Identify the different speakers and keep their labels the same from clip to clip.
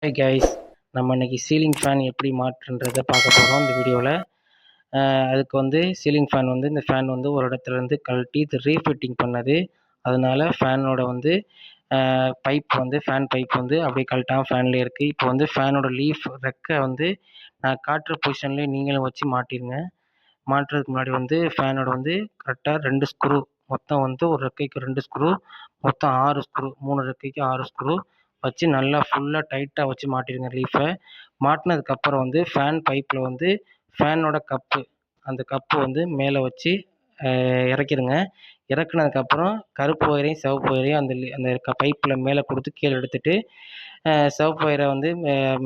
Speaker 1: Hi guys, நம்ம இன்னைக்கு ceiling fan எப்படி மாற்றுன்றதை பார்க்க போகிறோம் இந்த வீடியோவில். அதுக்கு வந்து சீலிங் ஃபேன் வந்து இந்த ஃபேன் வந்து ஒரு இடத்துலேருந்து கழட்டி இது ரீஃபிட்டிங் பண்ணது. அதனால ஃபேனோட வந்து பைப் வந்து ஃபேன் பைப் வந்து அப்படியே கழட்டாமல் ஃபேன்லேயே இருக்குது. இப்போ வந்து ஃபேனோட லீஃப் ரெக்கை வந்து நான் காட்டுற பொசிஷன்லேயே நீங்களும் வச்சு மாட்டிடுங்க. மாட்டுறதுக்கு முன்னாடி வந்து ஃபேனோட வந்து கரெக்டாக 2 ஸ்க்ரூ, மொத்தம் வந்து ஒரு ரெக்கைக்கு 2 ஸ்க்ரூ, மொத்தம் 6 ஸ்க்ரூ, 3 ரெக்கைக்கு 6 ஸ்க்ரூ வச்சு நல்லா ஃபுல்லாக டைட்டாக வச்சு மாட்டிடுங்க லீஃபை. மாட்டினதுக்கப்புறம் வந்து ஃபேன் பைப்பில் வந்து ஃபேனோட கப்பு, அந்த கப்பு வந்து மேலே வச்சு இறக்கிடுங்க. இறக்குனதுக்கப்புறம் கருப்பு ஒயரையும் சிவப்பு ஒயரையும் அந்த பைப்பில் மேலே கொடுத்து கீழே எடுத்துட்டு, சிவப்பு ஒயரை வந்து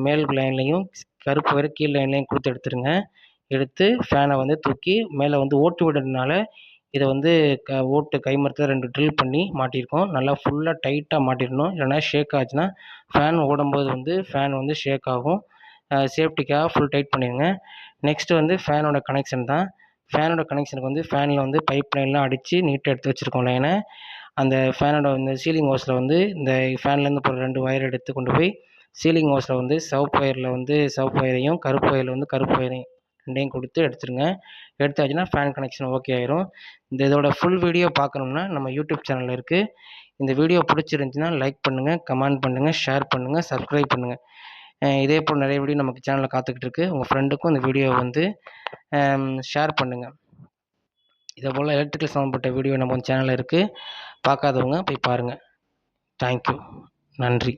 Speaker 1: மேல் லைன்லையும் கருப்பு ஒயரை கீழ் லைன்லையும் கொடுத்து எடுத்துருங்க. எடுத்து ஃபேனை வந்து தூக்கி மேலே வந்து ஓட்டு விடுறதுனால இதை வந்து ஓட்டு கைமரத்தில் 2 ட்ரில் பண்ணி மாட்டியிருக்கோம். நல்லா ஃபுல்லாக டைட்டாக மாட்டிடணும், இல்லைனா ஷேக் ஆச்சுன்னா ஃபேன் ஓடும்போது வந்து ஃபேன் வந்து ஷேக் ஆகும். சேஃப்டிக்காக ஃபுல் டைட் பண்ணிடுங்க. நெக்ஸ்ட்டு வந்து ஃபேனோட கனெக்ஷன் தான். ஃபேனோட கனெக்ஷனுக்கு வந்து ஃபேனில் வந்து பைப் லைன்லாம் அடித்து நீட்டாக எடுத்து வச்சுருக்கோம் லைனை. அந்த ஃபேனோட இந்த சீலிங் ஹோஸில் வந்து இந்த ஃபேன்லேருந்து போகிற 2 ஒயர் எடுத்து கொண்டு போய் சீலிங் ஹோஸில் வந்து சிவப்பு ஒயரில் வந்து சிவப்பு ஒயரையும் கருப்பு ஒயரில் வந்து கருப்பு ஒயரையும் 2யும் கொடுத்து எடுத்துருங்க. எடுத்தாச்சுன்னா ஃபேன் கனெக்ஷன் ஓகே ஆயிரும். இதோட ஃபுல் வீடியோ பார்க்கணும்னா நம்ம யூடியூப் சேனலில் இருக்குது. இந்த வீடியோ பிடிச்சிருந்துச்சின்னா லைக் பண்ணுங்கள், கமெண்ட் பண்ணுங்கள், ஷேர் பண்ணுங்கள், சப்ஸ்கிரைப் பண்ணுங்கள். இதே போல் நிறைய வீடியோ நமக்கு சேனலில் காத்துக்கிட்டு இருக்குது. உங்கள் ஃப்ரெண்டுக்கும் இந்த வீடியோவை வந்து ஷேர் பண்ணுங்கள். இதே போல் எலக்ட்ரிக்கல் சம்மந்தப்பட்ட வீடியோ நம்ம சேனலில் இருக்குது. பார்க்காதவங்க போய் பாருங்கள். தேங்க்யூ, நன்றி.